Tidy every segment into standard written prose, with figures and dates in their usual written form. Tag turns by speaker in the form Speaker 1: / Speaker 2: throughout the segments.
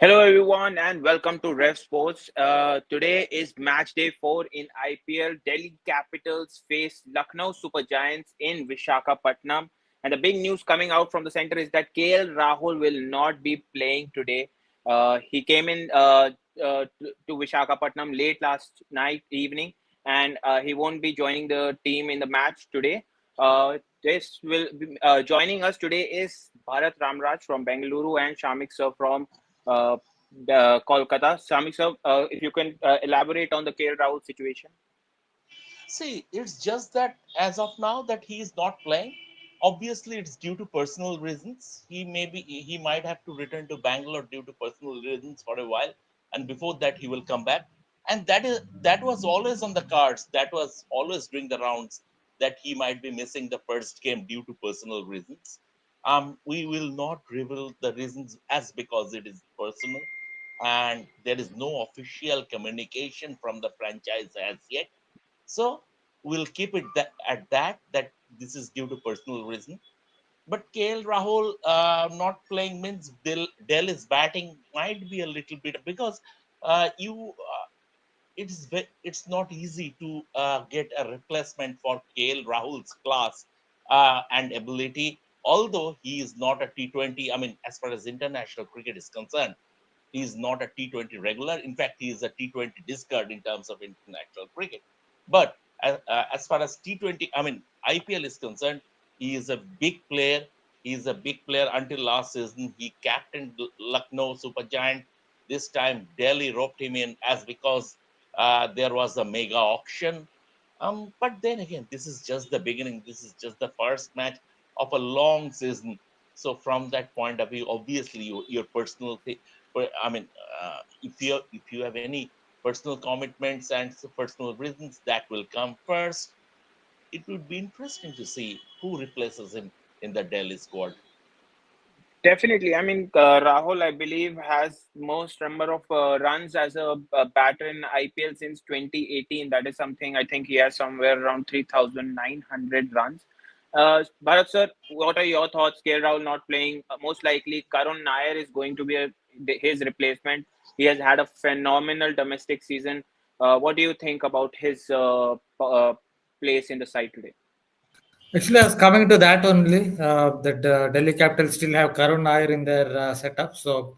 Speaker 1: Hello, everyone, and welcome to Rev Sports. Today is match day 4 in IPL. Delhi Capitals face Lucknow Super Giants in Vishakhapatnam. And the big news coming out from the center is that KL Rahul will not be playing today. He came in to Vishakhapatnam late last night evening, and he won't be joining the team in the match today. This will be, joining us today is Bharat Ramraj from Bengaluru and Shamik Sir from uh, Kolkata. Sami sir, if you can elaborate on the KL Rahul situation.
Speaker 2: See, it's just that as of now that he is not playing. Obviously, it's due to personal reasons. He might have to return to Bangalore due to personal reasons for a while, and before that he will come back. And that was always on the cards. That was always doing the rounds that he might be missing the first game due to personal reasons. We will not reveal the reasons as because it is personal, and there is no official communication from the franchise as yet, so we'll keep it at that this is due to personal reason. But KL Rahul not playing means Dell is batting might be a little bit because you it's not easy to get a replacement for KL Rahul's class and ability. Although he is not a T20, I mean, as far as international cricket is concerned, he is not a T20 regular. In fact, he is a T20 discard in terms of international cricket. But as far as T20, I mean, IPL is concerned, he is a big player. He is a big player until last season. He captained Lucknow Super Giant. This time, Delhi roped him in as because there was a mega auction. But then again, this is just the beginning. This is just the first match of a long season. So from that point of view, obviously, your personal I mean, if you have any personal commitments and personal reasons, that will come first. It would be interesting to see who replaces him in the Delhi squad.
Speaker 1: Definitely. I mean, Rahul, I believe, has most number of runs as a batter in IPL since 2018. That is something I think he has somewhere around 3,900 runs. Bharat sir, what are your thoughts? KL Rahul not playing. Most likely, Karun Nair is going to be his replacement. He has had a phenomenal domestic season. What do you think about his place in the side today?
Speaker 3: Actually, I was coming to that only. That Delhi Capitals still have Karun Nair in their setup. So,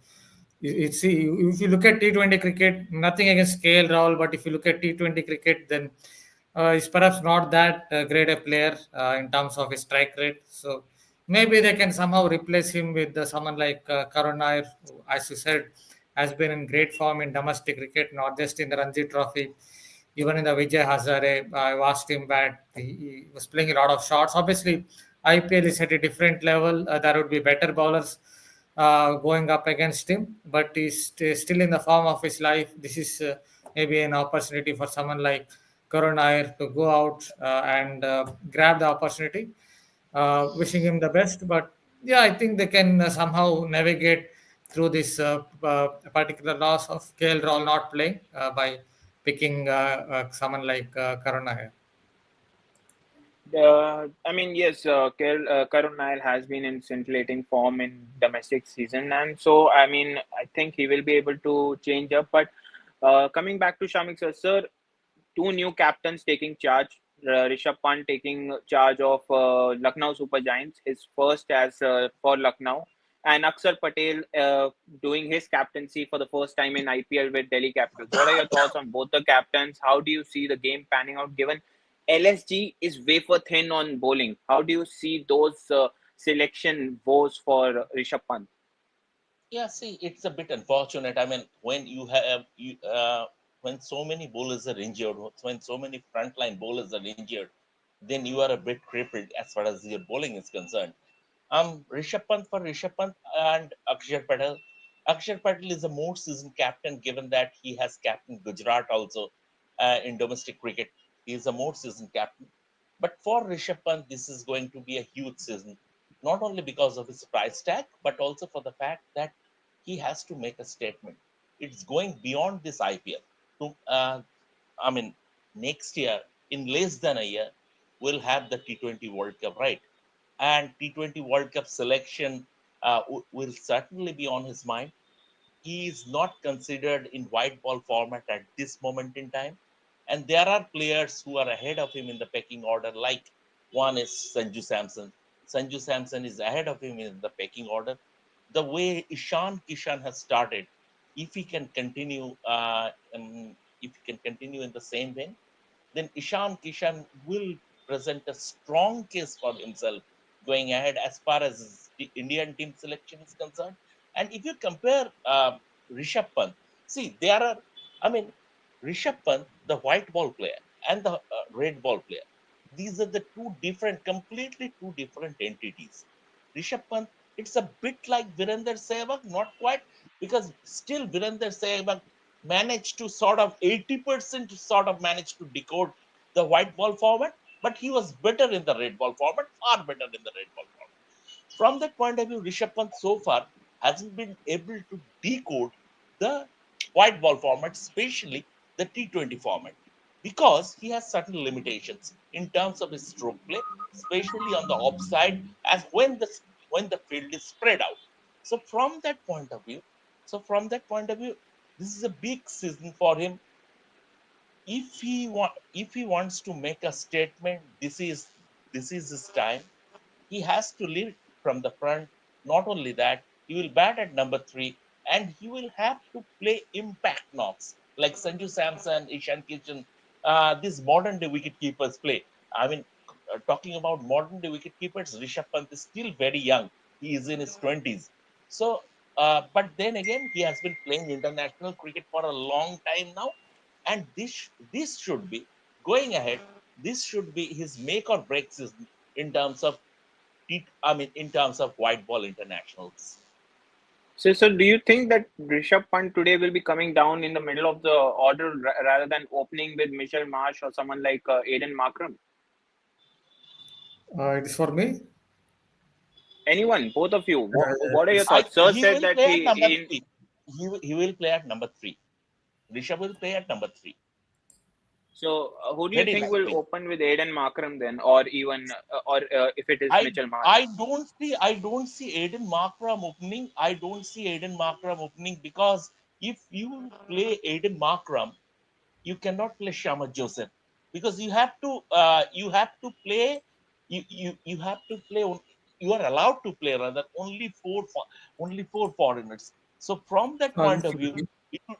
Speaker 3: you see, if you look at T20 cricket, nothing against KL Rahul, but if you look at T20 cricket, then he's perhaps not that great a player in terms of his strike rate. So, maybe they can somehow replace him with someone like Karun Nair, who, as you said, has been in great form in domestic cricket, not just in the Ranji Trophy. Even in the Vijay Hazare, I watched him bat. He was playing a lot of shots. Obviously, IPL is at a different level. There would be better bowlers going up against him, but he's still in the form of his life. This is maybe an opportunity for someone like Karun Nair to go out and grab the opportunity. Wishing him the best, but yeah, I think they can somehow navigate through this particular loss of KL Rahul not playing by picking someone like Karuna here.
Speaker 1: I mean, yes, Karun Nair has been in scintillating form in domestic season, and so I mean, I think he will be able to change up. But coming back to Shamik sir, two new captains taking charge. Rishabh Pant taking charge of Lucknow Super Giants, his first as for Lucknow, and Akshar Patel doing his captaincy for the first time in IPL with Delhi Capitals. What are your thoughts on both the captains? How do you see the game panning out given LSG is wafer thin on bowling? How do you see those selection woes for Rishabh Pant?
Speaker 2: Yeah, see, it's a bit unfortunate. I mean, when so many bowlers are injured, when so many frontline bowlers are injured, then you are a bit crippled as far as your bowling is concerned. Rishabh Pant and Akshar Patel. Akshar Patel is a more seasoned captain, given that he has captained Gujarat also in domestic cricket. He is a more seasoned captain. But for Rishabh Pant, this is going to be a huge season, not only because of his price tag, but also for the fact that he has to make a statement. It's going beyond this IPL. To, I mean, next year, in less than a year, we'll have the T20 World Cup, right? And T20 World Cup selection will certainly be on his mind. he is not considered in white ball format at this moment in time. And there are players who are ahead of him in the pecking order, like one is Sanju Samson. Sanju Samson is ahead of him in the pecking order. The way Ishan Kishan has started, if he can continue, if he can continue in the same vein, then Ishan Kishan will present a strong case for himself going ahead as far as the Indian team selection is concerned. And if you compare Rishabh Pant, see, there are, I mean, Rishabh Pant, the white ball player, and the red ball player, these are the two different, completely two different entities. Rishabh Pant, it's a bit like Virender Sehwag, not quite, because still Virender Sehwag managed to sort of 80% sort of managed to decode the white ball format, but he was better in the red ball format, far better in the red ball format. From that point of view, Rishabh Pant so far hasn't been able to decode the white ball format, especially the T20 format, because he has certain limitations in terms of his stroke play, especially on the offside, as when the field is spread out. So from that point of view, this is a big season for him. If he wants to make a statement, this is his time. He has to lead from the front. Not only that, he will bat at number three, and he will have to play impact knocks like Sanju Samson, Ishan Kishan, these modern day wicket keepers play. I mean, talking about modern day wicket keepers, Rishabh Pant is still very young. He is in his 20s. So, but then again, he has been playing international cricket for a long time now, and this should be going ahead. This should be his make or break season in terms of I mean, in terms of white ball internationals.
Speaker 1: So do you think that Rishabh Pant today will be coming down in the middle of the order rather than opening with Mitchell Marsh or someone like Aiden Markram?
Speaker 3: It is for me.
Speaker 1: Anyone, both of you. What are your
Speaker 3: It's-
Speaker 1: thoughts? Sir
Speaker 2: He
Speaker 1: said
Speaker 2: will
Speaker 1: that
Speaker 2: play at number
Speaker 1: he in.
Speaker 2: three. He will play at number three. Rishabh will play at number three.
Speaker 1: So who do you
Speaker 2: Very
Speaker 1: think will
Speaker 2: likely.
Speaker 1: open with Aiden Markram then, or even or if it is
Speaker 2: I
Speaker 1: Mitchell Marsh?
Speaker 2: I don't see Aiden Markram opening. I don't see Aiden Markram opening because if you play Aiden Markram, you cannot play Shama Joseph because you have to play you have to play you are allowed to play rather only four foreigners. So from that point of view, it would,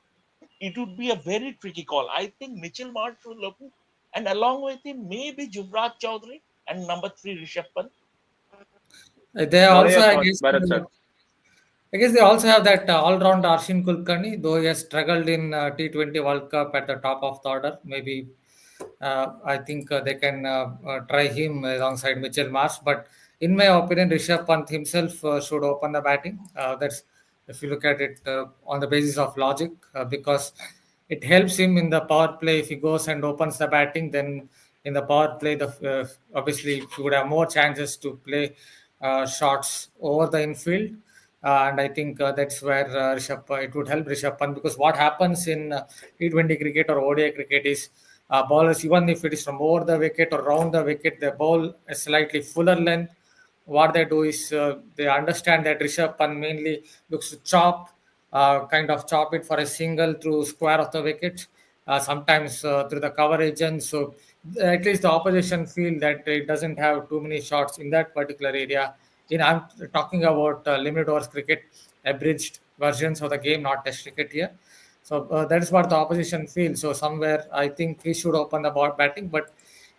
Speaker 2: it would be a very tricky call. I think Mitchell Marsh will open, and along with him maybe Juvraj Chaudhary and number three Rishabh Pant.
Speaker 3: They
Speaker 1: What are
Speaker 3: also,
Speaker 1: your
Speaker 3: I
Speaker 1: thoughts,
Speaker 3: guess,
Speaker 1: Bharat sir?
Speaker 3: I guess they also have that all-round Arshin Kulkarni, though he has struggled in T20 World Cup at the top of the order. Maybe I think they can try him alongside Mitchell Marsh. But in my opinion, Rishabh Pant himself should open the batting. That's if you look at it on the basis of logic, because it helps him in the power play. If he goes and opens the batting, then in the power play, the obviously he would have more chances to play shots over the infield. And I think that's where it would help Rishabh Pant, because what happens in T20 cricket or ODI cricket is bowlers, even if it is from over the wicket or round the wicket, they bowl a slightly fuller length. What they do is they understand that Rishabh Pant mainly looks to kind of chop it for a single through square of the wicket, sometimes through the cover agent. So at least the opposition feel that it doesn't have too many shots in that particular area. I'm talking about limited overs cricket, abridged versions of the game, not test cricket here. So that is what the opposition feels. So somewhere I think he should open the batting, but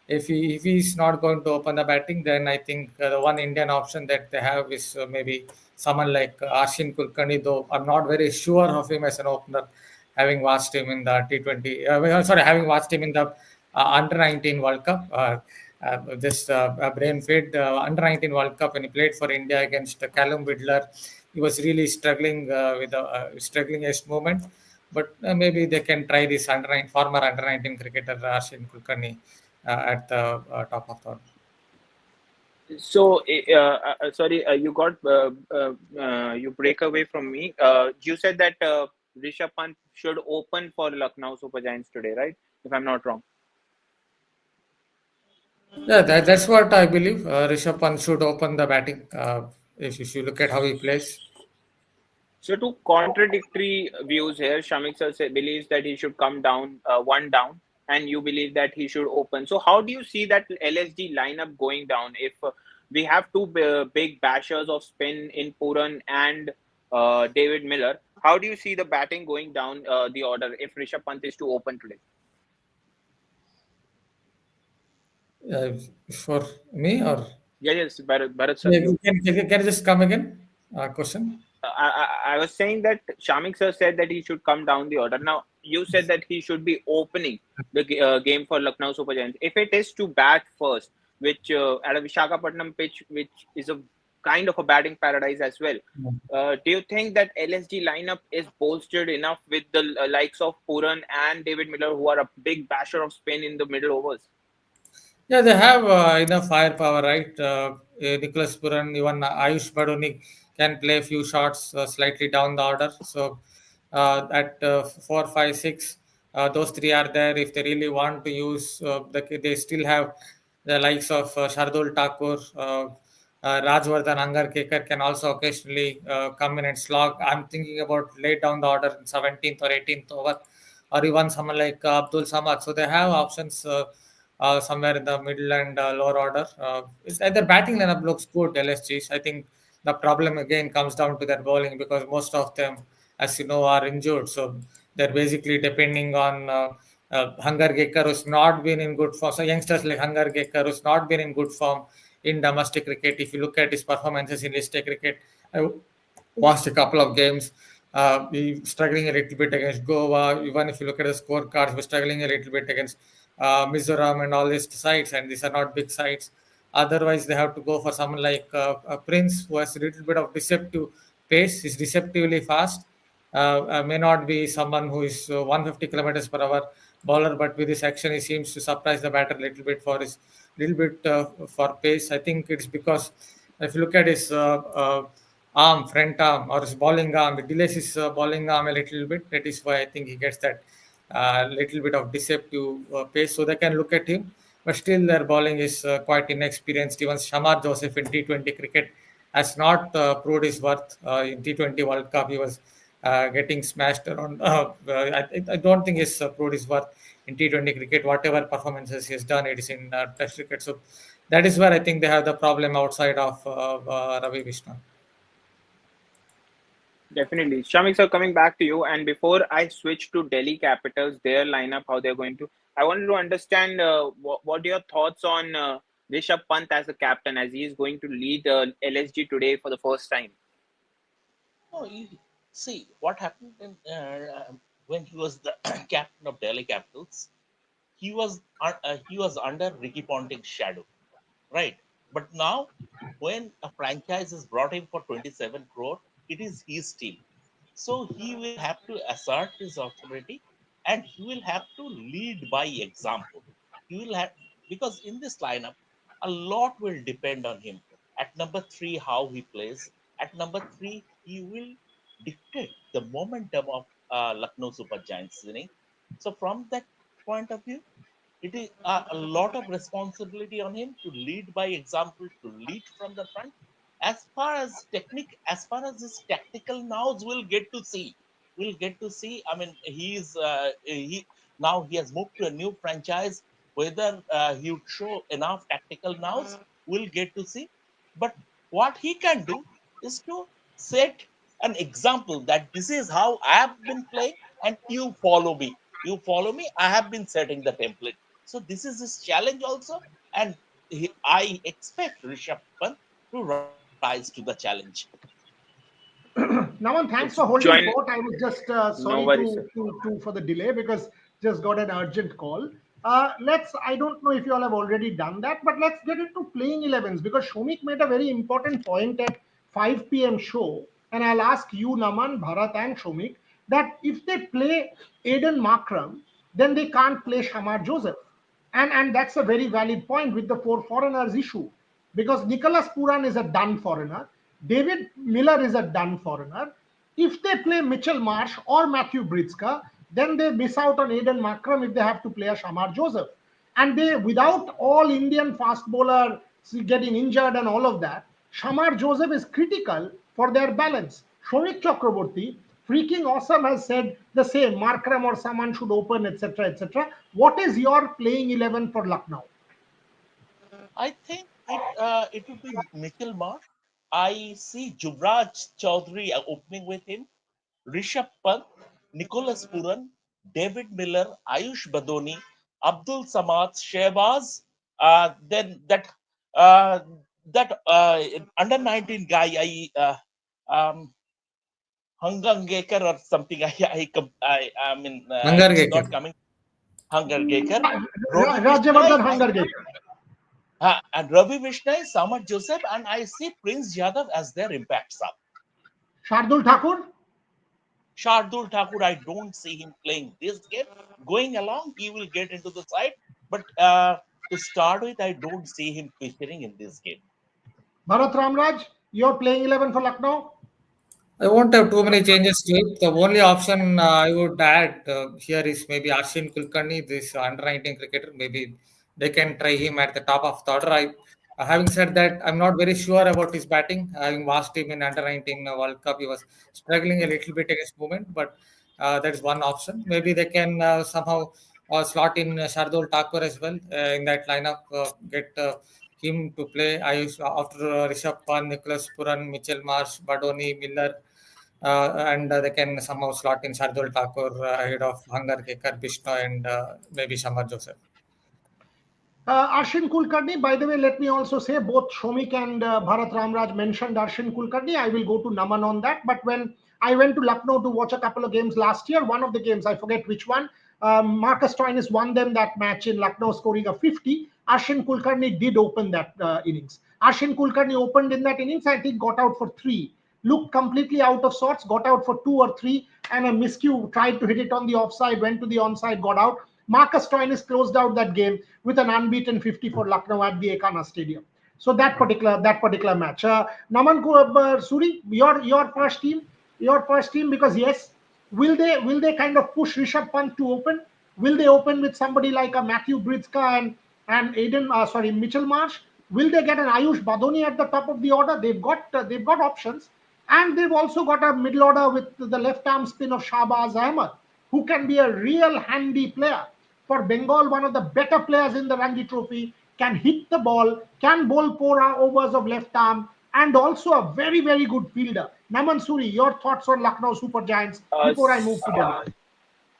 Speaker 3: if he's not going to open the batting, then I think the one Indian option that they have is maybe someone like Ashin Kulkarni. Though I'm not very sure of him as an opener, having watched him in the T20. Having watched him in the Under 19 World Cup. Just a brain fade Under 19 World Cup when he played for India against Callum Widler. He was really struggling with the strugglingest moment. But maybe they can try this former under 19 cricketer Ashin Kulkarni at the top of the order.
Speaker 1: So, sorry, you got you break away from me. You said that Rishabh Pant should open for Lucknow Super Giants today, right? If I'm not wrong.
Speaker 3: Yeah, that's what I believe. Rishabh Pant should open the batting. If you look at how he plays.
Speaker 1: So two contradictory views here. Shamik sir believes that he should come down one down, and you believe that he should open. So how do you see that LSG lineup going down if we have two big bashers of spin in Puran and David Miller? How do you see the batting going down the order if Rishabh Pant is to open today?
Speaker 3: Uh, for me or
Speaker 1: Yeah, yes, Bharat sir,
Speaker 3: yeah,
Speaker 1: you.
Speaker 3: can you just come again? Question.
Speaker 1: I was saying that Shamik sir said that he should come down the order. Now you said that he should be opening the game for Lucknow Super Giants. If it is to bat first, which at a Visakhapatnam pitch, which is a kind of a batting paradise as well, do you think that LSG lineup is bolstered enough with the likes of Puran and David Miller, who are a big basher of spin in the middle overs?
Speaker 3: Yeah, they have enough firepower, right? Nicholas Puran, even Ayush Badoni can play a few shots slightly down the order. So at 4, 5, 6, those three are there. If they really want to use, they still have the likes of Shardul Thakur, Rajvardhan Angarkekar can also occasionally come in and slog. I'm thinking about late down the order in 17th or 18th over, or even someone like Abdul Samad. So they have options. Somewhere in the middle and lower order. Their batting lineup looks good, LSGs. I think the problem again comes down to their bowling because most of them, as you know, are injured. So they're basically depending on Hangar Gekar, who's not been in good form. So youngsters like Hangar Gekar, who's not been in good form in domestic cricket. If you look at his performances in List A cricket, I watched a couple of games. We struggling a little bit against Goa. Even if you look at the scorecards, we're struggling a little bit against Mizoram and all these sites, and these are not big sites. Otherwise, they have to go for someone like Prince, who has a little bit of deceptive pace. He's deceptively fast. May not be someone who is 150 kilometers per hour bowler, but with his action, he seems to surprise the batter a little bit for his little bit for pace. I think it's because if you look at his arm, front arm, or his bowling arm, it delays his bowling arm a little bit. That is why I think he gets that little bit of deceptive pace. So they can look at him, but still their bowling is quite inexperienced. Even Shamar Joseph in T20 cricket has not proved his worth in T20 World Cup. He was getting smashed around. I don't think he's proved his worth in T20 cricket. Whatever performances he has done, it is in Test cricket. So that is where I think they have the problem outside of Ravi Vishnu.
Speaker 1: Definitely. Shamik sir, coming back to you, and before I switch to Delhi Capitals, their lineup, how they're going to, I wanted to understand what are your thoughts on Rishabh Pant as the captain, as he is going to lead LSG today for the first time.
Speaker 2: No, you see what happened when he was the captain of Delhi Capitals. He was under Ricky Ponting's shadow, right? But now, when a franchise is brought in for 27 crore, it is his team. So he will have to assert his authority and he will have to lead by example. He will have, because in this lineup, a lot will depend on him. At number three, how he plays. At number three, he will dictate the momentum of Lucknow Super Giants inning. So from that point of view, it is a lot of responsibility on him to lead by example, to lead from the front. As far as his tactical nows, we'll get to see. I mean, he now he has moved to a new franchise. Whether he would show enough tactical nows, we'll get to see. But what he can do is to set an example that this is how I have been playing, and you follow me. You follow me. I have been setting the template. So this is his challenge also, and I expect Rishabh Pant to rise to the challenge.
Speaker 4: Naman, thanks
Speaker 1: It's
Speaker 4: for holding
Speaker 1: join.
Speaker 4: fort. I was just
Speaker 1: No
Speaker 4: sorry
Speaker 1: worries, sir.
Speaker 4: to for the delay because just got an urgent call. Let's. I don't know if you all have already done that, but let's get into playing 11s because Shomik made a very important point at 5 p.m. show, and I'll ask you, Naman, Bharat, and Shomik that if they play Aiden Markram, then they can't play Shamar Joseph, and that's a very valid point with the four foreigners issue because Nicholas Puran is a done foreigner. David Miller is a done foreigner. If they play Mitchell Marsh or Matthew Britska, then they miss out on Aiden Makram if they have to play a Shamar Joseph. And they, without all Indian fast bowler getting injured and all of that, Shamar Joseph is critical for their balance. Shomik Chakraborty, freaking awesome, has said the same. Markram or someone should open, etc., etc. What is your playing 11 for Lucknow?
Speaker 2: I think it would be Mitchell Marsh. I see Juvraj Chaudhary opening with him, Rishabh Pant, Nicholas Puran, David Miller, Ayush Badoni, Abdul Samad, Shehbaz, then uh, that under 19 guy, um, Hangangekar or something. I mean, it's
Speaker 3: Hangar
Speaker 2: not coming. Hangargekar, Ravi Vishnoi,
Speaker 4: Rajavardhan Hangargekar.
Speaker 2: and Ravi Vishnoi, Samad Joseph, and I see Prince Yadav as their impact sub.
Speaker 4: Shardul Thakur.
Speaker 2: Shardul Thakur, I don't see him playing this game. Going along, he will get into the side, but to start with, I don't see him featuring in this game.
Speaker 4: Bharat Ramraj, your playing 11 for Lucknow.
Speaker 3: I won't have too many changes to it. The only option I would add here is maybe Arshin Kulkarni, this under 19 cricketer. Maybe they can try him at the top of the order. Having said that, I'm not very sure about his batting. Having watched him in under 19 World Cup, he was struggling a little bit against movement, but that is one option. Maybe they can somehow slot in Shardul Thakur as well in that lineup, get him to play. Ayush after Rishabh Pant, Nicholas Puran, Mitchell Marsh, Badoni, Miller, and they can somehow slot in Shardul Thakur ahead of Hangar Kekar, Bishno, and maybe Shamar Joseph.
Speaker 4: Arshin Kulkarni, by the way, let me also say both Shomik and Bharat Ramraj mentioned Arshin Kulkarni. I will go to Naman on that. But when I went to Lucknow to watch a couple of games last year, one of the games, I forget which one, Marcus Stoinis won them that match in Lucknow, scoring a 50. Arshin Kulkarni did open that innings. Arshin Kulkarni opened in that innings, I think got out for three. Looked completely out of sorts, got out for two or three, and a miscue, tried to hit it on the offside, went to the onside, got out. Marcus Stoinis closed out that game with an unbeaten 50 for Lucknow at the Ekana Stadium. So that particular match. Naman Suri, your first team, because yes, will they kind of push Rishabh Pant to open? Will they open with somebody like a Matthew Bridska and Aiden, Mitchell Marsh? Will they get an Ayush Badoni at the top of the order? They've got options, and they've also got a middle order with the left arm spin of Shahbaz Ahmed, who can be a real handy player for Bengal, one of the better players in the Ranji Trophy, can hit the ball, can bowl 4 overs of left arm, and also a very, very good fielder. Naman Suri, your thoughts on Lucknow Super Giants
Speaker 1: Uh,
Speaker 4: before I move to Delhi?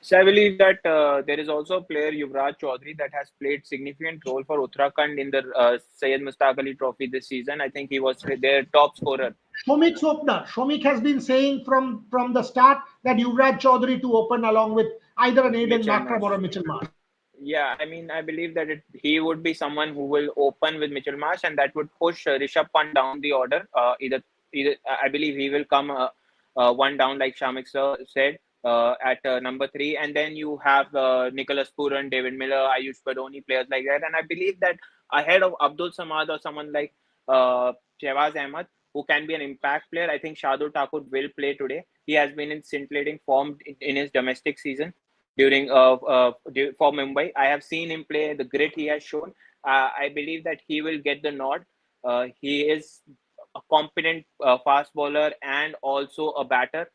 Speaker 1: So I believe that there is also a player Yuvraj Chaudhary that has played significant role for Uttarakhand in the Syed Mustaq Ali Trophy this season. I think he was their top scorer.
Speaker 4: Shomik's opener. Shomik has been saying from the start that Yuvraj Chaudhary to open along with either an Aiden
Speaker 1: Mitchell
Speaker 4: Makram or
Speaker 1: Marsh.
Speaker 4: a Mitchell Marsh.
Speaker 1: Yeah, I mean, I believe that he would be someone who will open with Mitchell Marsh, and that would push Rishabh Pant down the order. Either I believe he will come one down, like Shamik sir said, at number three, and then you have Nicholas Puran, David Miller, Ayush Badoni, players like that. And I believe that ahead of Abdul Samad or someone like Shehbaz Ahmed, who can be an impact player, I think Shardul Thakur will play today. He has been in scintillating form in his domestic season during for Mumbai. I have seen him play, the grit he has shown. I believe that he will get the nod. He is a competent fast bowler and also a batter.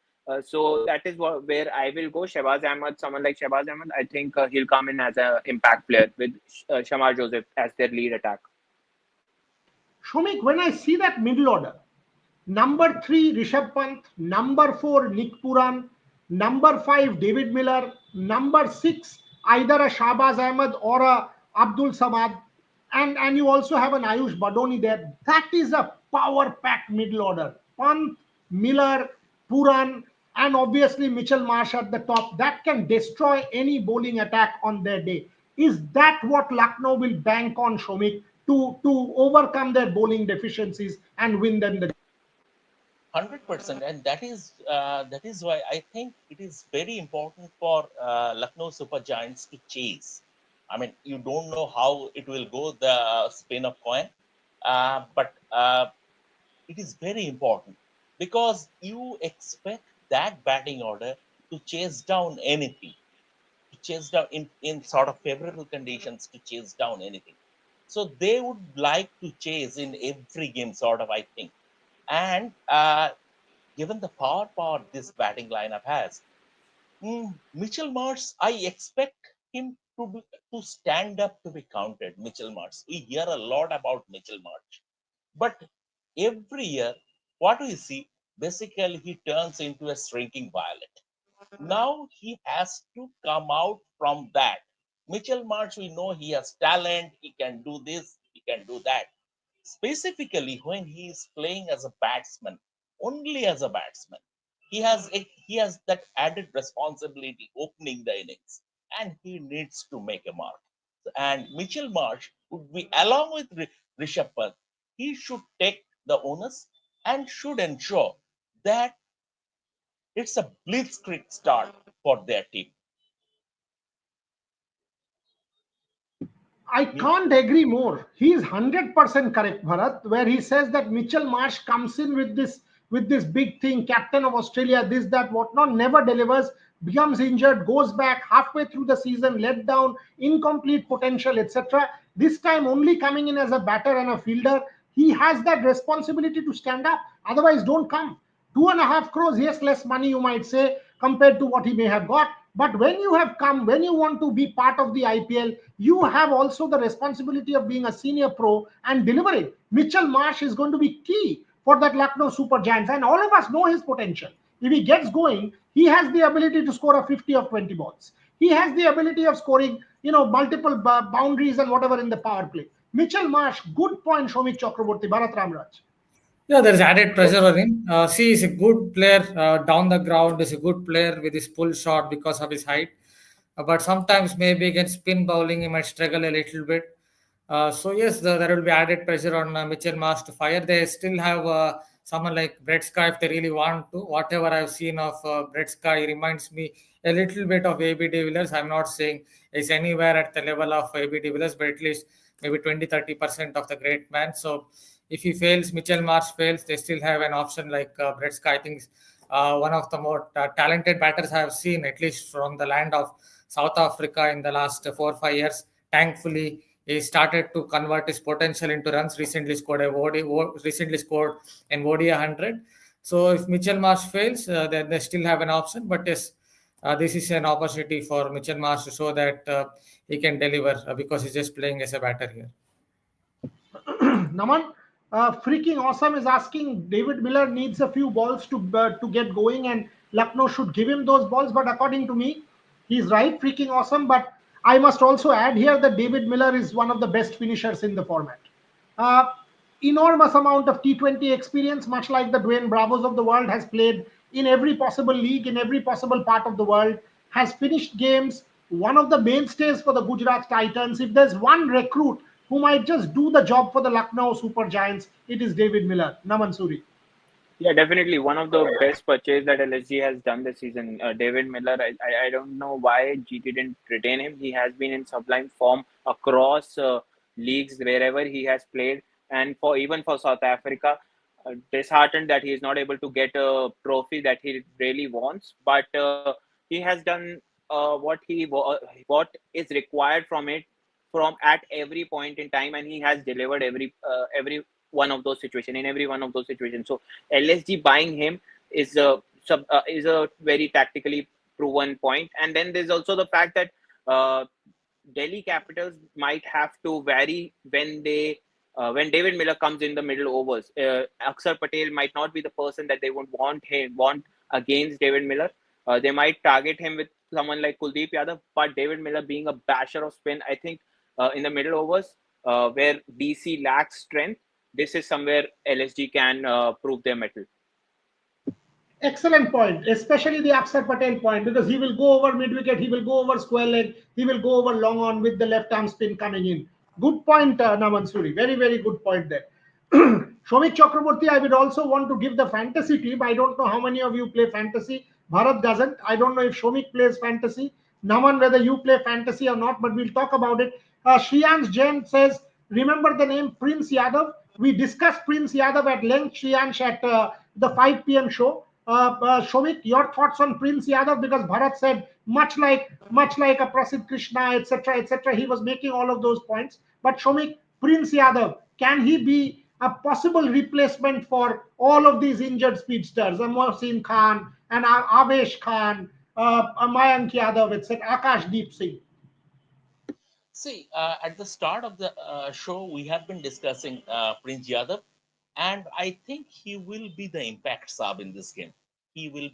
Speaker 1: So that is where I will go. Shehbaz Ahmed, someone like Shehbaz Ahmed, I think he'll come in as an impact player with Shamar Joseph as their lead attack.
Speaker 4: Shomik, when I see that middle order, number 3, Rishabh Pant. Number 4, Nick Puran. Number 5, David Miller. Number 6, either a Shahbaz Ahmed or a Abdul Samad. And you also have an Ayush Badoni there. That is a power packed middle order. Pant, Miller, Puran, and obviously Mitchell Marsh at the top. That can destroy any bowling attack on their day. Is that what Lucknow will bank on, Shomik, to overcome their bowling deficiencies and win them the
Speaker 2: 100%, and that is why I think it is very important for Lucknow Super Giants to chase. I mean, you don't know how it will go, the spin of coin, but it is very important because you expect that batting order to chase down anything, to chase down in sort of favorable conditions, to chase down anything. So they would like to chase in every game, sort of, I think. And given the power this batting lineup has. Mitchell Marsh, I expect him to stand up to be counted. Mitchell Marsh. We hear a lot about Mitchell Marsh, but every year, what we see, basically he turns into a shrinking violet. Now he has to come out from that. Mitchell Marsh, we know he has talent, he can do this, he can do that. Specifically, when he is playing as a batsman, only as a batsman, he has that added responsibility opening the innings, and he needs to make a mark. And Mitchell Marsh would be along with Rishabh Pant. He should take the onus and should ensure that it's a blitzkrieg start for their team.
Speaker 4: I can't agree more. He is 100% correct, Bharat, where he says that Mitchell Marsh comes in with this big thing, captain of Australia, this, that, whatnot, never delivers, becomes injured, goes back halfway through the season, let down, incomplete potential, etc. This time only coming in as a batter and a fielder, he has that responsibility to stand up. Otherwise, don't come. 2.5 crores, yes, less money you might say compared to what he may have got. But when you have come, when you want to be part of the IPL, you have also the responsibility of being a senior pro and delivering. Mitchell Marsh is going to be key for that Lucknow Super Giants, and all of us know his potential. If he gets going, he has the ability to score a 50 of 20 balls. He has the ability of scoring, multiple boundaries and whatever in the power play. Mitchell Marsh, good point, Shomik Chakraborty, Bharat Ramraj.
Speaker 3: Yeah, there's added pressure on him. See, he's a good player down the ground. He's a good player with his pull shot because of his height. But sometimes maybe against spin bowling, he might struggle a little bit. So yes, there will be added pressure on Mitchell Marsh to fire. They still have someone like Brett Sky if they really want to. Whatever I've seen of Brett Sky, he reminds me a little bit of AB de Villiers. I'm not saying he's anywhere at the level of AB de Villiers, but at least maybe 20-30% of the great man. So if he fails, Mitchell Marsh fails, they still have an option like Brett Sky. I think one of the more talented batters I have seen, at least from the land of South Africa in the last 4 or 5 years. Thankfully, he started to convert his potential into runs. Recently scored an ODI 100. So if Mitchell Marsh fails, then they still have an option. But yes, this is an opportunity for Mitchell Marsh to show that he can deliver because he's just playing as a batter here.
Speaker 4: Naman, freaking awesome is asking David Miller needs a few balls to get going, and Lucknow should give him those balls. But according to me, he's right, freaking awesome. But I must also add here that David Miller is one of the best finishers in the format. Uh, Enormous amount of T20 experience, much like the Dwayne Bravos of the world, has played in every possible league, in every possible part of the world, has finished games, one of the mainstays for the Gujarat Titans. If there's one recruit who might just do the job for the Lucknow Super Giants, it is David Miller. Naman Suri.
Speaker 1: Yeah, definitely one of the best purchase that LSG has done this season. David Miller, I don't know why GT didn't retain him. He has been in sublime form across leagues wherever he has played, and for even for South Africa, disheartened that he is not able to get a trophy that he really wants. But he has done what is required from it from at every point in time, and he has delivered every one of those situations in every one of those situations. So LSG buying him is a very tactically proven point. And then there's also the fact that uh, Delhi Capitals might have to vary when David Miller comes in the middle overs. Akshar Patel might not be the person that they would want against David Miller. They might target him with someone like Kuldeep Yadav, but David Miller being a basher of spin, I think in the middle overs where DC lacks strength, this is somewhere LSG can prove their mettle.
Speaker 4: Excellent point, especially the Akshar Patel point, because he will go over mid wicket, he will go over square leg, he will go over long on with the left arm spin coming in. Good point, Naman Suri. Very, very good point there. Shomik Chakraborty, I would also want to give the fantasy team. I don't know how many of you play fantasy. Bharat doesn't. I don't know if Shomik plays fantasy. Naman, whether you play fantasy or not, but we'll talk about it. Shriyans Jain says, remember the name Prince Yadav? We discussed Prince Yadav at length, Shriyansh, at the 5 p.m. show. Shomik, your thoughts on Prince Yadav? Because Bharat said much like a Prasid Krishna, etc., etc. He was making all of those points. But Shomik, Prince Yadav, can he be a possible replacement for all of these injured speedsters, Mohsin Khan and Avesh Khan, Mayank Yadav, etc., Akash Deep Singh.
Speaker 2: See, at the start of the show, we have been discussing Prince Yadav, and I think he will be the impact sub in this game. He will,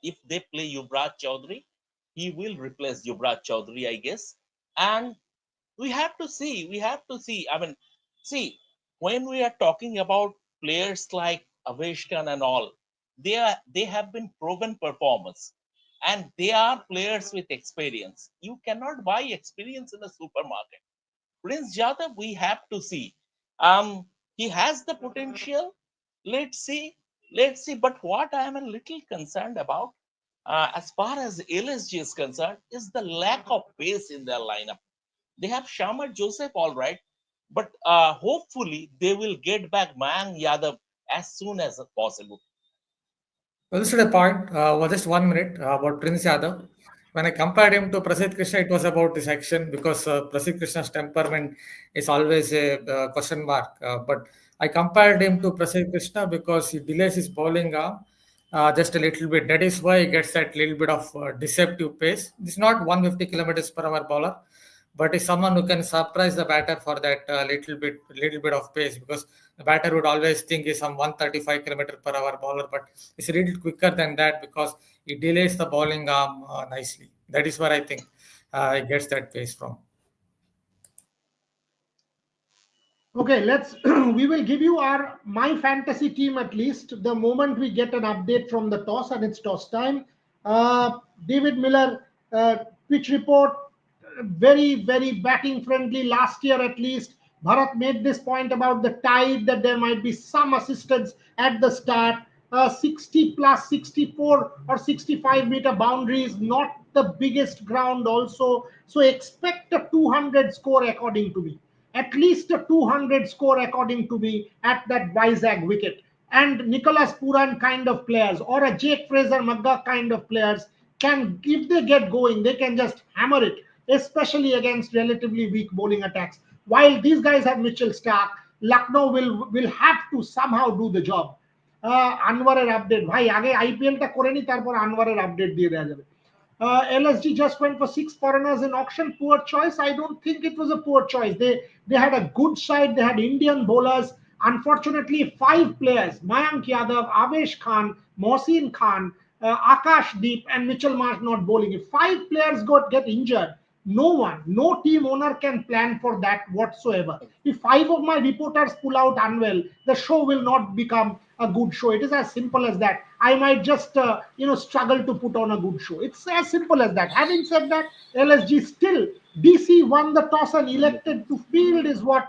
Speaker 2: if they play Yuvraj Chaudhary, he will replace Yuvraj Chaudhary, I guess. And we have to see. We have to see. I mean, see, when we are talking about players like Avesh Khan and all, they have been proven performers, and they are players with experience. You cannot buy experience in a supermarket. Prince Yadav, we have to see. He has the potential. Let's see. Let's see. But what I am a little concerned about, as far as LSG is concerned, is the lack of pace in their lineup. They have Shamar Joseph, all right, but hopefully they will get back Mayank Yadav as soon as possible.
Speaker 3: Well, this is the point. Just 1 minute about Prince Yadav. When I compared him to Prasidh Krishna, it was about his action because Prasidh Krishna's temperament is always a question mark. But I compared him to Prasidh Krishna because he delays his bowling arm just a little bit. That is why he gets that little bit of deceptive pace. It's not 150 kilometers per hour bowler, but is someone who can surprise the batter for that little bit of pace, because the batter would always think he's some 135 kilometer per hour bowler, but it's a little quicker than that because he delays the bowling arm nicely. That is where I think he gets that pace from.
Speaker 4: Okay, let's we will give you our my fantasy team at least the moment we get an update from the toss, and it's toss time. David Miller, pitch report, very batting friendly last year at least. Bharat made this point about the tide, that there might be some assistance at the start. 60 plus 64 or 65-meter boundaries, not the biggest ground also. So expect a 200 score according to me, at least a 200 score according to me at that Vizag wicket. And Nicholas Puran kind of players or a Jake Fraser Magga kind of players can, if they get going, they can just hammer it, especially against relatively weak bowling attacks. While these guys have Mitchell Stark, Lucknow will have to somehow do the job. আনওয়ারের update ভাই, আগে আইপিএলটা করে নি, তারপর আনওয়ারের update দিয়ে দেওয়া যাবে। LSG just went for 6 foreigners in auction. Poor choice. I don't think it was a poor choice. They had a good side. They had Indian bowlers. Unfortunately, 5 players: Mayank Yadav, Avesh Khan, Mohsin Khan, Akash Deep, and Mitchell Marsh not bowling. If 5 players get injured, no team owner can plan for that whatsoever. If 5 of my reporters pull out unwell, the show will not become a good show. It is as simple as that. I might just struggle to put on a good show. It's as simple as that. Having said that, LSG still, DC won the toss and elected to field is what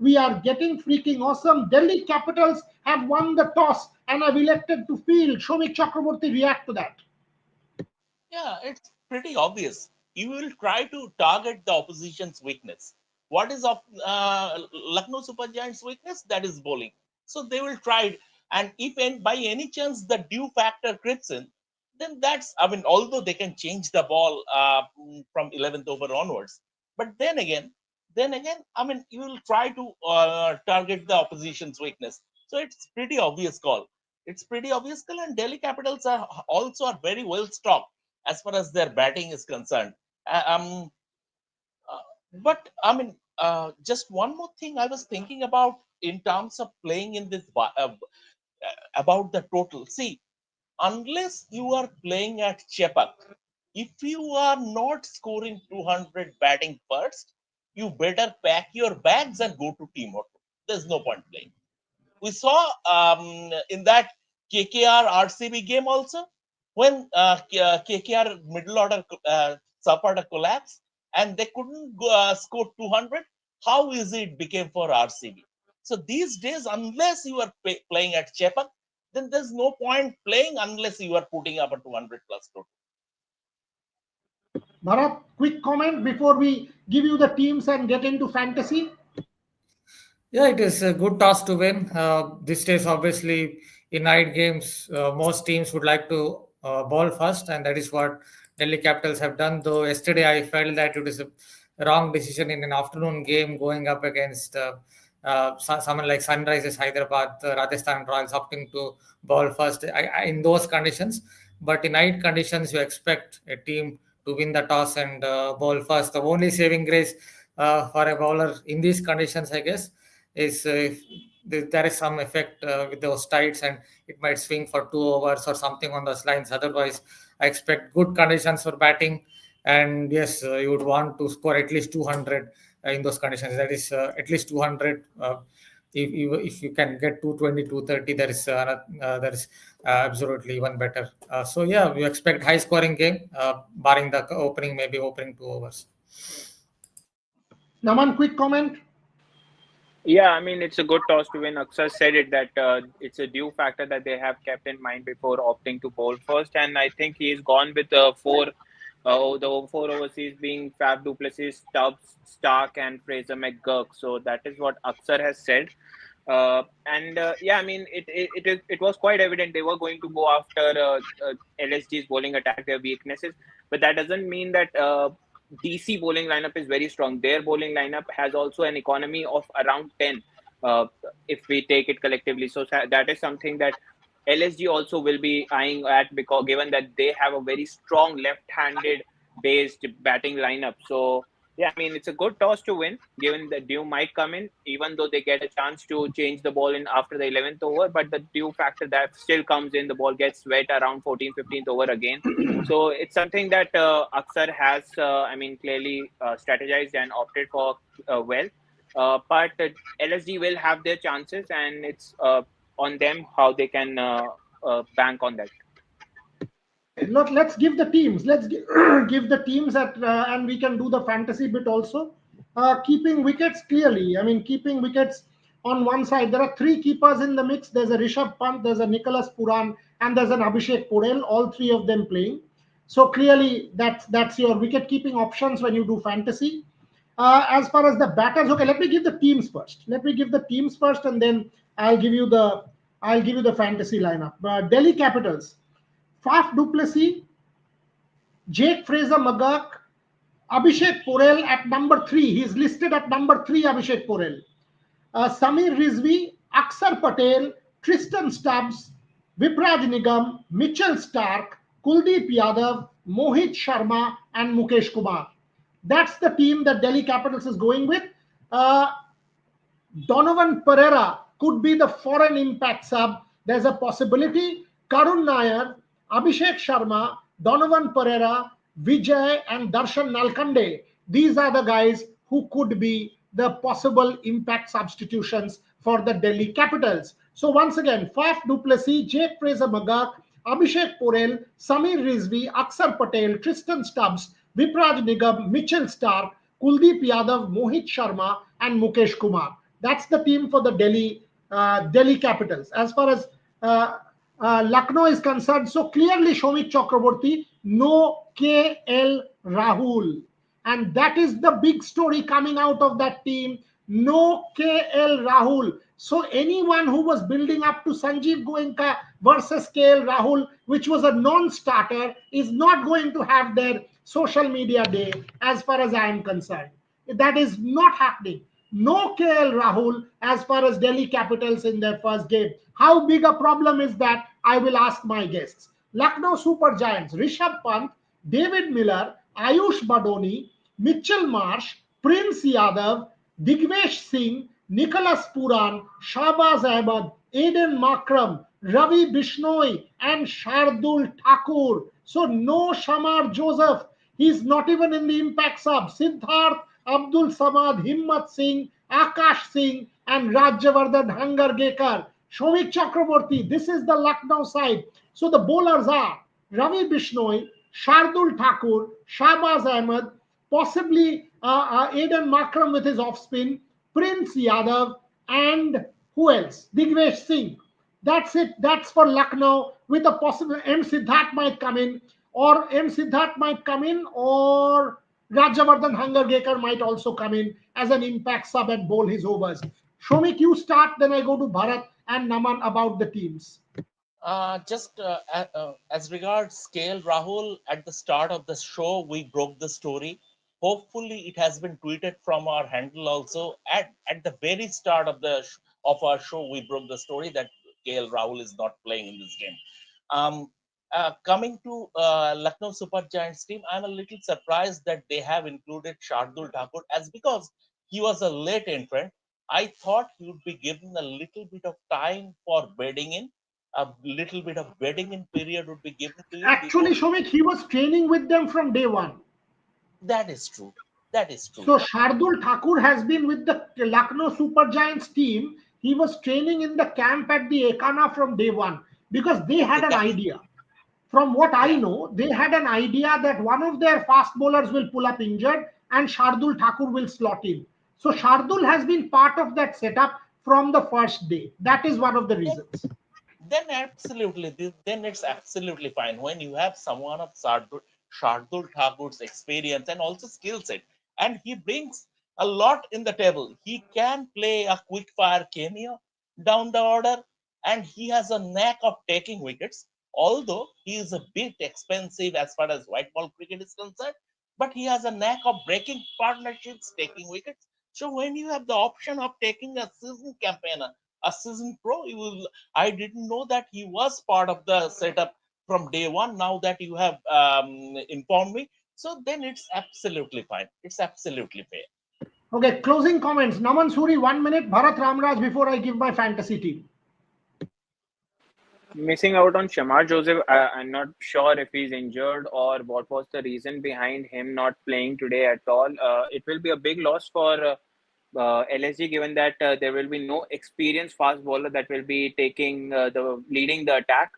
Speaker 4: we are getting. Freaking awesome. Delhi Capitals have won the toss and have elected to field. Shomik Chakraborty, react to that.
Speaker 2: Yeah, it's pretty obvious. You will try to target the opposition's weakness. What is of Lucknow Super Giants' weakness? That is bowling. So they will try it. And if by any chance the due factor creeps in, then that's, I mean, although they can change the ball from 11th over onwards, but then again, I mean, you will try to target the opposition's weakness. So it's pretty obvious call. It's pretty obvious call, and Delhi Capitals are also are very well stocked as far as their batting is concerned. Uh, um, uh, but I mean, just one more thing I was thinking about in terms of playing in this about the total. See, unless you are playing at Chepak, if you are not scoring 200 batting first, you better pack your bags and go to Team Auto. There's no point playing. We saw in that KKR RCB game also, when KKR middle order suffered a collapse and they couldn't score 200. How easy it became for RCB. So these days, unless you are playing at Chepak, then there's no point playing unless you are putting up a 200 plus total.
Speaker 4: Bharat, quick comment before we give you the teams and get into fantasy.
Speaker 3: Yeah, it is a good toss to win. These days, obviously, in night games, most teams would like to bowl first, and that is what Delhi Capitals have done. Though yesterday, I felt that it is a wrong decision in an afternoon game going up against someone like Sunrisers Hyderabad, Rajasthan Royals opting to bowl first in those conditions. But in night conditions, you expect a team to win the toss and bowl first. The only saving grace for a bowler in these conditions, I guess, is if there is some effect with those tides and it might swing for 2 hours or something on those lines. Otherwise, I expect good conditions for batting. And yes, you would want to score at least 200 in those conditions. That is at least 200. If you can get 220, 230, there is absolutely even better. So yeah, we expect high scoring game, barring the opening, maybe opening 2 hours.
Speaker 4: Naman, quick comment.
Speaker 1: Yeah, I mean, it's a good toss to win. Aksar said it that it's a due factor that they have kept in mind before opting to bowl first. And I think he's gone with the four overseas being Fab du Plessis, Stubbs, Stark, and Fraser McGurk. So that is what Aksar has said. And yeah, I mean, it was quite evident they were going to go after LSG's bowling attack, their weaknesses. But that doesn't mean that DC bowling lineup is very strong. Their bowling lineup has also an economy of around 10, uh, if we take it collectively. So that is something that LSG also will be eyeing at, because given that they have a very strong left-handed based batting lineup. So yeah, I mean, it's a good toss to win, given that Dew might come in, even though they get a chance to change the ball in after the 11th over. But the Dew factor that still comes in, the ball gets wet around 14th, 15th over again. So it's something that Aksar has, I mean, clearly strategized and opted for well. But LSG will have their chances, and it's on them how they can bank on that.
Speaker 4: Okay, let's give the teams. Let's give, give the teams and we can do the fantasy bit also. Keeping wickets clearly. I mean, keeping wickets on one side. There are three keepers in the mix. There's a Rishabh Pant, there's a Nicholas Puran, and there's an Abhishek Porel. All three of them playing. So clearly, that's your wicket keeping options when you do fantasy. As far as the batters, okay, let me give the teams first. Let me give the teams first, and then I'll give you the I'll give you the fantasy lineup. Delhi Capitals. Faf du Plessis, Jake Fraser McGurk, Abhishek Porel at number three. He's listed at number three, Abhishek Porel. Samir Rizvi, Aksar Patel, Tristan Stubbs, Vipraj Nigam, Mitchell Stark, Kuldeep Yadav, Mohit Sharma, and Mukesh Kumar. That's the team that Delhi Capitals is going with. Uh, Donovan Pereira could be the foreign impact sub. There's a possibility. Karun Nair, Abhishek Sharma, Donovan Pereira, Vijay, and Darshan Nalkande. These are the guys who could be the possible impact substitutions for the Delhi Capitals. So once again, Faf du Plessis, Jake Fraser McGurk, Abhishek Porel, Samir Rizvi, Aksar Patel, Tristan Stubbs, Vipraj Nigam, Mitchell Stark, Kuldeep Yadav, Mohit Sharma, and Mukesh Kumar. That's the team for the Delhi Capitals. As far as Lucknow is concerned, so clearly Shomik Chakraborty, no KL Rahul. And that is the big story coming out of that team. No KL Rahul. So anyone who was building up to Sanjeev Goenka versus KL Rahul, which was a non-starter, is not going to have their social media day as far as I am concerned. That is not happening. No KL Rahul as far as Delhi Capitals in their first game. How big a problem is that? I will ask my guests. Lucknow Super Giants, Rishabh Pant, David Miller, Ayush Badoni, Mitchell Marsh, Prince Yadav, Digvesh Singh, Nicholas Puran, Shahbaz Ahmed, Aiden Makram, Ravi Bishnoi, and Shardul Thakur. So no Shamar Joseph. He's not even in the impact sub. Siddharth, Abdul Samad, Himmat Singh, Akash Singh, and Rajyavardhan Hangargekar. Shomik Chakraborty. This is the Lucknow side. So the bowlers are Ravi Bishnoi, Shardul Thakur, Shahbaz Ahmed, possibly Aiden Makram with his off spin, Prince Yadav, and who else? Digvesh Singh. That's it. That's for Lucknow with a possible M. Siddharth might come in, or Rajavardhan Hangargekar might also come in as an impact sub and bowl his overs. Shomik, you start, then I go to Bharat and Naman about the teams.
Speaker 2: Just as regards scale, Rahul, at the start of the show, we broke the story. Hopefully, it has been tweeted from our handle also. At the very start of of our show, we broke the story that KL Rahul is not playing in this game. Um, Coming to Lucknow Super Giants team, I'm a little surprised that they have included Shardul Thakur as because he was a late entrant. I thought he would be given a little bit of time for bedding in. A little bit of bedding in period would be given to him before.
Speaker 4: Actually, Shomik, he was training with them from day one.
Speaker 2: That is true. That is true.
Speaker 4: So Shardul Thakur has been with the Lucknow Super Giants team. He was training in the camp at the Ekana from day one because they had
Speaker 2: Okay,
Speaker 4: an
Speaker 2: that's
Speaker 4: idea. From what I
Speaker 2: yeah.
Speaker 4: know, they had an idea that one of their fast bowlers will pull up injured and Shardul Thakur will slot in. So Shardul has been part of that setup from the first day. That is one of the
Speaker 2: Then,
Speaker 4: reasons.
Speaker 2: then absolutely, then it's absolutely fine when you have someone of Shardul Thakur's experience and also skill set, and he brings a lot in the table. He can play a quick fire cameo down the order, and he has a knack of taking wickets. Although he is a bit expensive as far as white ball cricket is concerned, but he has a knack of breaking partnerships, taking wickets. So when you have the option of taking a season campaigner, a season pro, you will. I didn't know that he was part of the setup from day one. Now that you have informed me, so then it's absolutely fine. It's absolutely fair.
Speaker 4: Okay, closing comments. Naman Suri, 1 minute. Bharat Ramraj before I give my fantasy team.
Speaker 1: Missing out on Shamar Joseph. I'm not sure if he's injured or what was the reason behind him not playing today at all. It will be a big loss for LSG, given that there will be no experienced fast bowler that will be taking the leading the attack,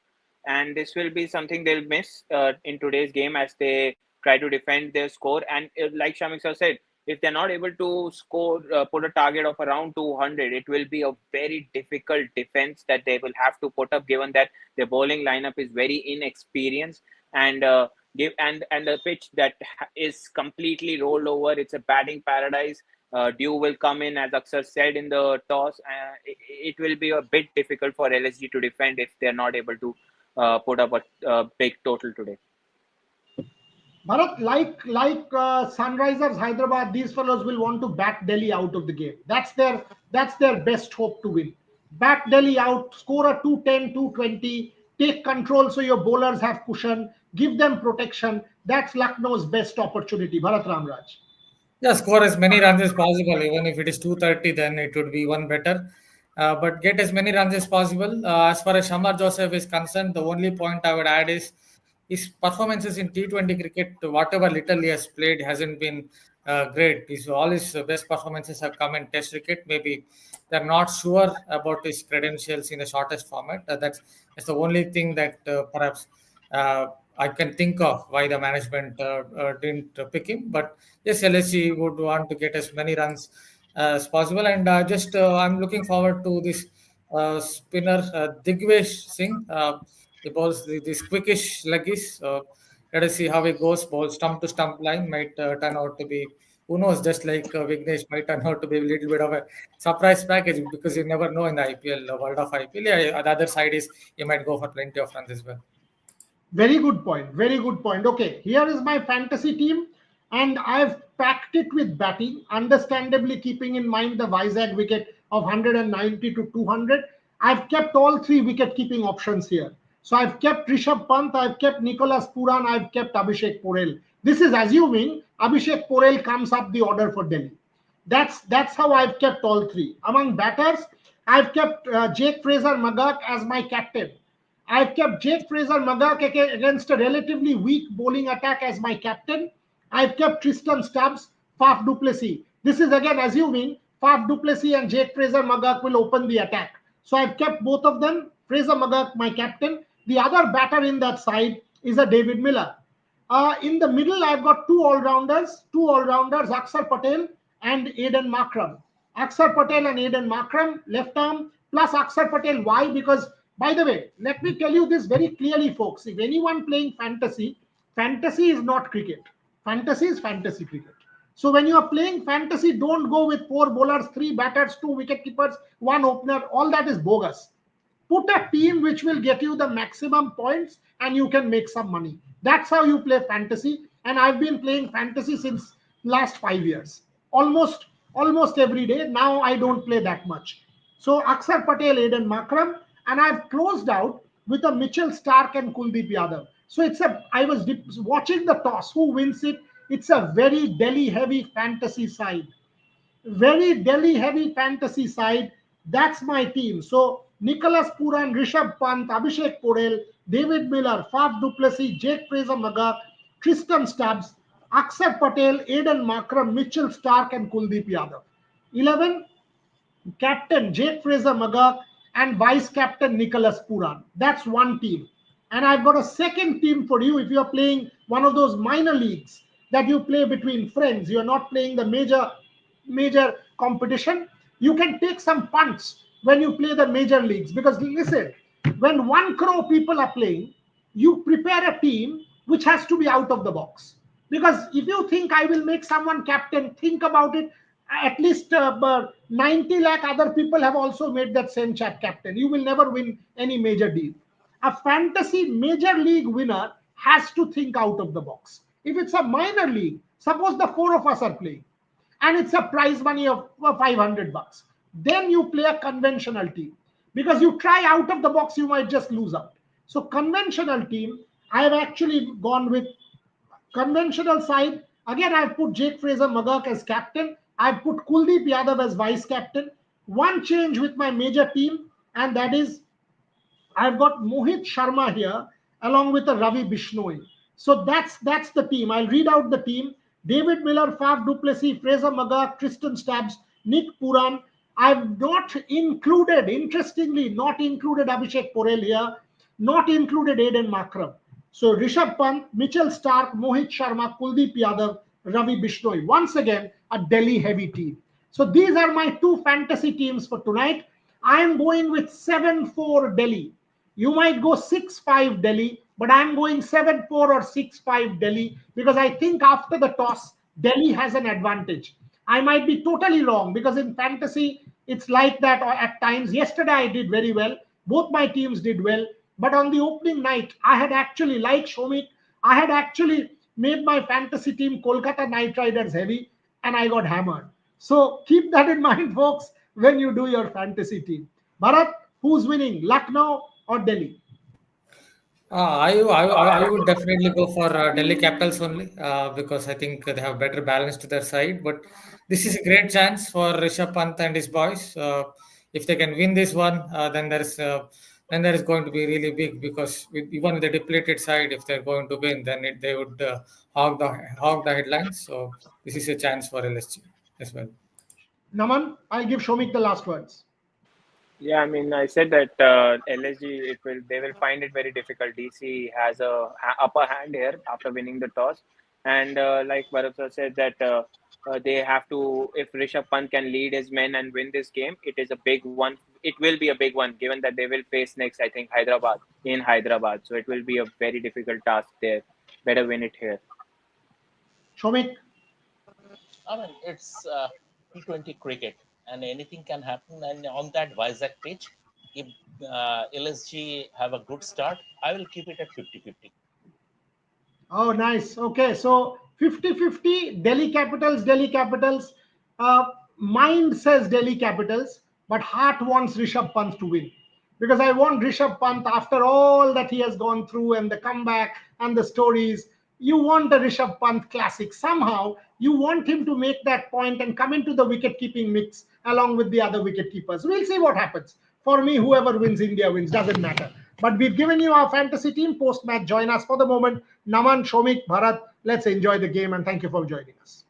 Speaker 1: and this will be something they'll miss in today's game as they try to defend their score. And like Shamik sir said, if they're not able to score, put a target of around 200, it will be a very difficult defense that they will have to put up, given that their bowling lineup is very inexperienced and give and the pitch that is completely rolled over. It's a batting paradise. Dew will come in, as Aksar said in the toss. It will be a bit difficult for LSG to defend if they're not able to put up a big total today.
Speaker 4: Bharat, like Sunrisers Hyderabad, these fellows will want to bat Delhi out of the game. That's their best hope to win. Bat Delhi out, score a 210, 220, take control so your bowlers have cushion, give them protection. That's Lucknow's best opportunity. Bharat Ramraj.
Speaker 3: Yeah, score as many runs as possible. Even if it is 230, then it would be one better. But get as many runs as possible. As far as Shamar Joseph is concerned, the only point I would add is his performances in T20 cricket. Whatever little he has played hasn't been great. All his best performances have come in Test cricket. Maybe they're not sure about his credentials in the shortest format. That's the only thing that perhaps uh, I can think of why the management didn't pick him. But yes, LSC would want to get as many runs as possible. And just I'm looking forward to this spinner Digvesh Singh. He bowls this quickish leggies. Let us see how it goes. Ball stump to stump line might turn out to be, who knows, just like Vignesh might turn out to be a little bit of a surprise package because you never know in the IPL, the world of IPL. Yeah, the other side is you might go for plenty of runs as well.
Speaker 4: Very good point. Very good point. Okay, here is my fantasy team, and I've packed it with batting, understandably keeping in mind the Vizag wicket of 190 to 200. I've kept all three wicket keeping options here. So I've kept Rishabh Pant, I've kept Nicholas Puran, I've kept Abhishek Porel. This is assuming Abhishek Porel comes up the order for Delhi. That's how I've kept all three. Among batters, I've kept Jake Fraser Magak as my captain. I've kept Jake Fraser Magak against a relatively weak bowling attack as my captain. I've kept Tristan Stubbs, Faf Duplessis. This is again assuming Faf Duplessis and Jake Fraser Magak will open the attack. So I've kept both of them. Fraser Magak, my captain. The other batter in that side is a David Miller. In the middle, I've got two all-rounders, Akshar Patel and Aiden Makram. Akshar Patel and Aiden Makram, left arm, plus Akshar Patel. Why? Because, by the way, let me tell you this very clearly, folks. If anyone playing fantasy, fantasy is not cricket. Fantasy is fantasy cricket. So when you are playing fantasy, don't go with four bowlers, three batters, two wicket keepers, one opener. All that is bogus. Put a team which will get you the maximum points and you can make some money. That's how you play fantasy. And I've been playing fantasy since last 5 years. Almost almost every day. Now I don't play that much. So Aksar Patel, Aiden Makram, and I've closed out with a Mitchell Stark and Kuldeep Yadav. So it's a I was watching the toss. Who wins it? It's a very Delhi heavy fantasy side, very Delhi heavy fantasy side. That's my team. So Nicholas Puran, Rishabh Pant, Abhishek Porel, David Miller, Faf Duplessis, Jake Fraser Magak, Tristan Stubbs, Aksar Patel, Aiden Makram, Mitchell Stark, and Kuldeep Yadav. 11 captain Jake Fraser Magak, and vice captain Nicholas Puran. That's one team. And I've got a second team for you if you're playing one of those minor leagues that you play between friends. You're not playing the major competition. You can take some punts when you play the major leagues because listen, when 1 crore people are playing, you prepare a team which has to be out of the box. Because if you think I will make someone captain, think about it. At least 90 lakh other people have also made that same chap captain. You will never win any major deal. A fantasy major league winner has to think out of the box. If it's a minor league, suppose the four of us are playing and it's a prize money of 500 bucks, then you play a conventional team because you try out of the box, you might just lose out. So conventional team, I have actually gone with conventional side. Again, I've put Jake Fraser Magak as captain. I've put Kuldeep Yadav as vice captain. One change with my major team, and that is I've got Mohit Sharma here along with a Ravi Bishnoi. So that's the team. I'll read out the team. David Miller, Faf Duplessis, Fraser Magak, Tristan Stabs, Nick Puran. I've not included, interestingly, not included Abhishek Porel here, not included Aiden Makram. So Rishabh Pant, Mitchell Stark, Mohit Sharma, Kuldeep Yadav, Ravi Bishnoi. Once again, a Delhi heavy team. So these are my two fantasy teams for tonight. I am going with 7-4 Delhi. You might go 6-5 Delhi, but I'm going 7-4 or 6-5 Delhi because I think after the toss, Delhi has an advantage. I might be totally wrong because in fantasy, it's like that at times. Yesterday, I did very well. Both my teams did well. But on the opening night, I had actually, like Shomik, I had actually made my fantasy team Kolkata Knight Riders heavy and I got hammered. So keep that in mind, folks, when you do your fantasy team. Bharat, who's winning, Lucknow or Delhi?
Speaker 3: I would definitely go for Delhi Capitals only because I think they have better balance to their side. But this is a great chance for Rishabh Pant and his boys. If they can win this one, then there is going to be really big because even with the depleted side, if they're going to win, then they would hog the headlines. So this is a chance for LSG as well.
Speaker 4: Naman, I'll give Shomik the last words.
Speaker 1: Yeah, I mean, I said that LSG, they will find it very difficult. DC has upper hand here after winning the toss, and like Bharat sir said that they have to. If Rishabh Pant can lead his men and win this game, it is a big one. It will be a big one, given that they will face next, I think, Hyderabad in Hyderabad. So it will be a very difficult task there. Better win it here.
Speaker 4: Shomik,
Speaker 2: I mean, it's T20 cricket, and anything can happen. And on that Vizag pitch, if LSG have a good start, I will keep it at 50-50.
Speaker 4: oh, nice. Okay, so 50-50, Delhi Capitals, Delhi Capitals. Uh, Mind says Delhi Capitals, but heart wants Rishabh Pant to win. Because I want Rishabh Pant, after all that he has gone through and the comeback and the stories, you want the Rishabh Pant classic. Somehow, you want him to make that point and come into the wicket keeping mix along with the other wicket keepers. We'll see what happens. For me, whoever wins, India wins. Doesn't matter. But we've given you our fantasy team post match. Join us for the moment. Naman, Shomik, Bharat, let's enjoy the game and thank you for joining us.